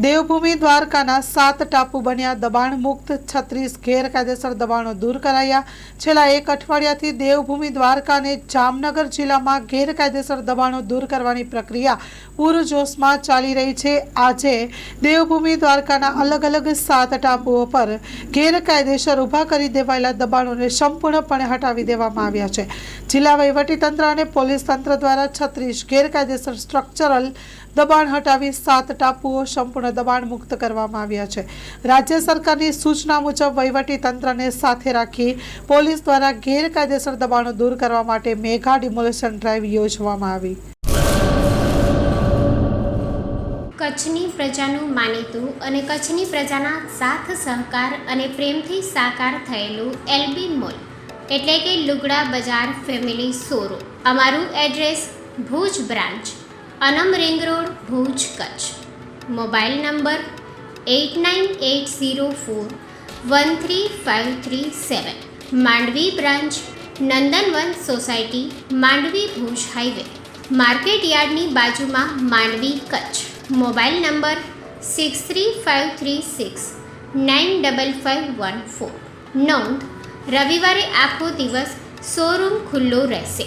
દેવભૂમિ દ્વારકાના 7 ટાપુ બન્યા દબાણ મુક્ત, 36 ગેરકાયદેસર દબાણો દૂર કરાયા। છેલ્લા એક અઠવાડિયાથી દેવભૂમિ દ્વારકા અને જામનગર જિલ્લામાં ગેરકાયદેસર દબાણો દૂર કરવાની પ્રક્રિયા પૂરજોશમાં ચાલી રહી છે। આજે દેવભૂમિ દ્વારકાના અલગ અલગ 7 ટાપુઓ પર ગેરકાયદેસર ઊભા કરી દેવાયેલા દબાણોને સંપૂર્ણપણે હટાવી દેવામાં આવ્યા છે। જિલ્લા વહીવટીતંત્ર અને પોલીસ તંત્ર દ્વારા 36 ગેરકાયદેસર સ્ટ્રક્ચરલ દબાણ હટાવી 7 ટાપુઓ સંપૂર્ણ દબાણ મુક્ત કરવામાં આવ્યા છે। રાજ્ય સરકારની સૂચના મુજબ વહીવટી તંત્રને સાથે રાખી પોલીસ દ્વારા ગેરકાયદેસર દબાણો દૂર કરવા માટે મેગા ડિમોલેશન ડ્રાઈવ યોજવામાં આવી। કચ્છની પ્રજાનું માનીતું અને કચ્છની પ્રજાના સાથ સહકાર અને પ્રેમથી સાકાર થયેલું એલબી મોલ એટલે કે લુગડા બજાર ફેમિલી શોરૂમ। અમારું address Bhuj branch, Anam ring road, Bhuj, Kutch. Mobile number 8980413537। Mandvi branch, Nandanvan society, Mandvi, Bhuj highway, market યાર્ડની બાજુમાં, માંડવી, કચ્છ। Mobile number 6353695514। નોંધ: રવિવારે આખો દિવસ શોરૂમ ખુલ્લો રહેશે।